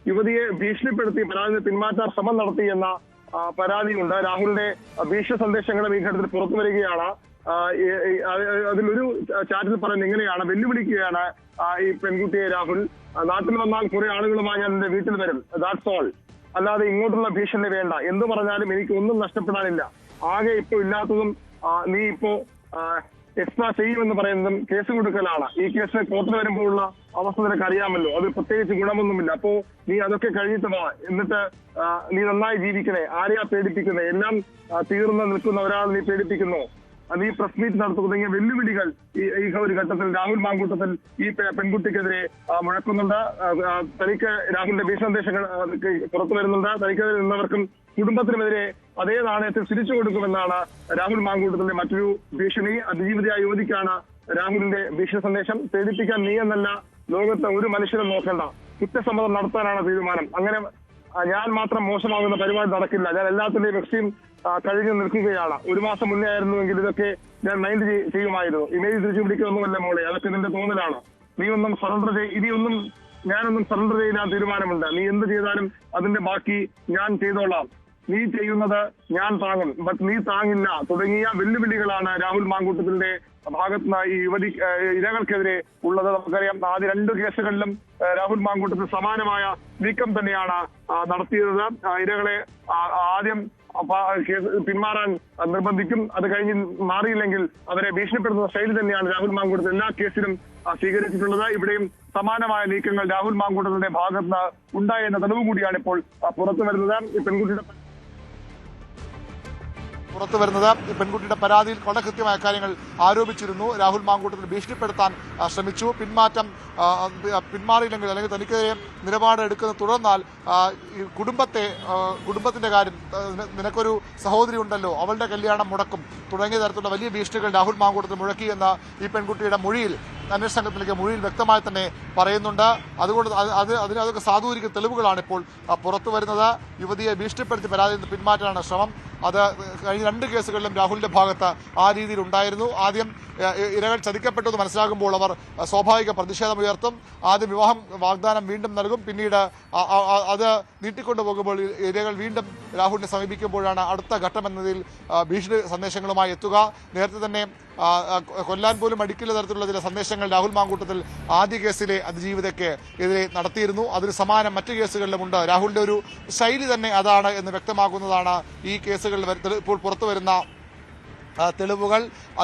യുവതിയെ ഭീഷണിപ്പെടുത്തി പരാതി പിന്മാറ്റാൻ ശ്രമം നടത്തി എന്ന പരാതിയുണ്ട്. രാഹുലിന്റെ ഭീഷണി സന്ദേശങ്ങളും ഈ ഘട്ടത്തിൽ പുറത്തു വരികയാണ്. അതിലൊരു ചാറ്റിൽ പറയുന്നത് ഇങ്ങനെയാണ്: വെല്ലുവിളിക്കുകയാണ് ഈ പെൺകുട്ടിയെ രാഹുൽ. നാട്ടിൽ വന്നാൽ കുറെ ആളുകളുമായി ഞാൻ എന്റെ വീട്ടിൽ വരും, ദാറ്റ്സ് ഓൾ. അല്ലാതെ ഇങ്ങോട്ടുള്ള ഭീഷണി വേണ്ട. എന്തു പറഞ്ഞാലും എനിക്ക് ഒന്നും നഷ്ടപ്പെടാനില്ല. ആകെ ഇപ്പൊ ഇല്ലാത്തതും നീ ഇപ്പോ എക്സ്ട്രാ ചെയ്യുമെന്ന് പറയുന്നതും കേസ് കൊടുക്കലാണ്. ഈ കേസ് കോർട്ടിൽ വരുമ്പോഴുള്ള അവസ്ഥ നിനക്ക് അറിയാമല്ലോ. അത് പ്രത്യേകിച്ച് ഗുണമൊന്നുമില്ല. അപ്പോ നീ അതൊക്കെ കഴിഞ്ഞിട്ട് വാ. എന്നിട്ട് നീ നന്നായി ജീവിക്കണേ. ആരെയാ പേടിപ്പിക്കുന്നത്? എല്ലാം തീർന്ന് നിൽക്കുന്ന ഒരാൾ നീ പേടിപ്പിക്കുന്നു. നീ പ്രസ് മീറ്റ് നടത്തുക തുടങ്ങിയ വെല്ലുവിളികൾ ഈ ഒരു ഘട്ടത്തിൽ രാഹുൽ മാങ്കൂട്ടത്തിൽ ഈ പെൺകുട്ടിക്കെതിരെ മുഴക്കുന്നുണ്ട്. തനിക്ക് രാഹുലിന്റെ ഭീഷണി സന്ദേശങ്ങൾ പുറത്തു വരുന്നുണ്ട്. തനിക്കെതിരെ നിന്നവർക്കും കുടുംബത്തിനുമെതിരെ അതേ നാണയത്തിൽ തിരിച്ചു കൊടുക്കുമെന്നാണ് രാഹുൽ മാങ്കൂട്ടത്തിന്റെ മറ്റൊരു ഭീഷണി. അതിജീവിതയായ യുവതിക്കാണ് രാഹുലിന്റെ ഭീഷണി സന്ദേശം. പേടിപ്പിക്കാൻ നീ എന്നല്ല, ലോകത്തെ ഒരു മനുഷ്യനും നോക്കണ്ട. കുറ്റസമ്മതം നടത്താനാണ് തീരുമാനം. അങ്ങനെ ഞാൻ മാത്രം മോശമാകുന്ന പരിപാടി നടക്കില്ല. ഞാൻ എല്ലാത്തിന്റെയും വ്യക്തിയും കഴിഞ്ഞു നിൽക്കുകയാണ്. ഒരു മാസം മുന്നേ ആയിരുന്നുവെങ്കിൽ ഇതൊക്കെ ഞാൻ മൈൻഡ് ചെയ്യുമായിരുന്നു. ഇമേജ് തിരിച്ചു പിടിക്കുന്നൊന്നുമല്ല മോളെ, അതൊക്കെ നിന്റെ തോന്നലാണ്. നീ ഒന്നും സറണ്ടർ ഇനിയൊന്നും ഞാനൊന്നും സറണ്ടർ ചെയ്യാൻ തീരുമാനമുണ്ട്. നീ എന്ത് ചെയ്താലും അതിന്റെ ബാക്കി ഞാൻ ചെയ്തോളാം. നീ ചെയ്യുന്നത് ഞാൻ താങ്ങും, ബട്ട് നീ താങ്ങില്ല തുടങ്ങിയ വെല്ലുവിളികളാണ് രാഹുൽ മാങ്കൂട്ടത്തിന്റെ ഭാഗത്തുനിന്ന് ഈ യുവതി ഇരകൾക്കെതിരെ ഉള്ളത്. നമുക്കറിയാം, ആദ്യ 2 കേസുകളിലും രാഹുൽ മാങ്കൂട്ടത്തിൽ സമാനമായ നീക്കം തന്നെയാണ് നടത്തിയത്. ഇരകളെ ആദ്യം കേസ് പിന്മാറാൻ നിർബന്ധിക്കും. അത് കഴിഞ്ഞ് മാറിയില്ലെങ്കിൽ അവരെ ഭീഷണിപ്പെടുത്തുന്ന ശൈലി തന്നെയാണ് രാഹുൽ മാങ്കൂട്ടത്തിൽ എല്ലാ കേസിലും സ്വീകരിച്ചിട്ടുള്ളത്. ഇവിടെയും സമാനമായ നീക്കങ്ങൾ രാഹുൽ മാങ്കൂട്ടത്തിന്റെ ഭാഗത്ത് ഉണ്ടായി എന്ന തെളിവ് കൂടിയാണ് ഇപ്പോൾ പുറത്തു വരുന്നത്. പെൺകുട്ടിയുടെ പരാതിയിൽ വളരെ കൃത്യമായ കാര്യങ്ങൾ ആരോപിച്ചിരുന്നു. രാഹുൽ മാങ്കൂട്ടത്തിൽ ഭീഷണിപ്പെടുത്താൻ ശ്രമിച്ചു. പിന്മാറിയില്ലെങ്കിൽ അല്ലെങ്കിൽ തനിക്കെതിരെ നിലപാട് എടുക്കുന്നത് തുടർന്നാൽ കുടുംബത്തിന്റെ കാര്യം, നിനക്കൊരു സഹോദരി ഉണ്ടല്ലോ, അവളുടെ കല്യാണം മുടക്കും തുടങ്ങിയ തരത്തിലുള്ള വലിയ ഭീഷണികൾ രാഹുൽ മാങ്കൂട്ടത്തിൽ മുഴക്കി എന്ന ഈ പെൺകുട്ടിയുടെ മൊഴിയിൽ, അന്വേഷണ സംഘത്തിലേക്ക് മൊഴിയിൽ വ്യക്തമായി തന്നെ പറയുന്നുണ്ട്. അതുകൊണ്ട് അതൊക്കെ സാധൂരിക്കുന്ന തെളിവുകളാണ് ഇപ്പോൾ പുറത്തു വരുന്നത്. യുവതിയെ ഭീഷണിപ്പെടുത്തി പരാതിയിൽ നിന്ന് പിന്മാറ്റാനാണ് ശ്രമം. അത് കഴിഞ്ഞ 2 കേസുകളിലും രാഹുലിന്റെ ഭാഗത്ത് ആ രീതിയിൽ ഉണ്ടായിരുന്നു. ആദ്യം ഇരകൾ ചതിക്കപ്പെട്ടു എന്ന് മനസ്സിലാകുമ്പോൾ അവർ സ്വാഭാവിക പ്രതിഷേധമുയർത്തും. ആദ്യം വിവാഹം വാഗ്ദാനം വീണ്ടും നൽകും. പിന്നീട് അത് നീട്ടിക്കൊണ്ടുപോകുമ്പോൾ ഇരകൾ വീണ്ടും രാഹുലിനെ സമീപിക്കുമ്പോഴാണ് അടുത്ത ഘട്ടമെന്നതിൽ ഭീഷണി സന്ദേശങ്ങളുമായി എത്തുക. നേരത്തെ തന്നെ കൊല്ലാൻ പോലും മടിക്കില്ല തരത്തിലുള്ള ചില സന്ദേശങ്ങൾ രാഹുൽ മാങ്കൂട്ടത്തിൽ ആദ്യ കേസിലെ അതിജീവിതയ്ക്ക് എതിരെ നടത്തിയിരുന്നു. അതിന് സമാനം മറ്റു കേസുകളിലുമുണ്ട്. രാഹുലിന്റെ ഒരു ശൈലി തന്നെ അതാണ് എന്ന് വ്യക്തമാകുന്നതാണ് ഈ കേസുകളിൽ ഇപ്പോൾ പുറത്തു വരുന്ന തെളിവുകൾ.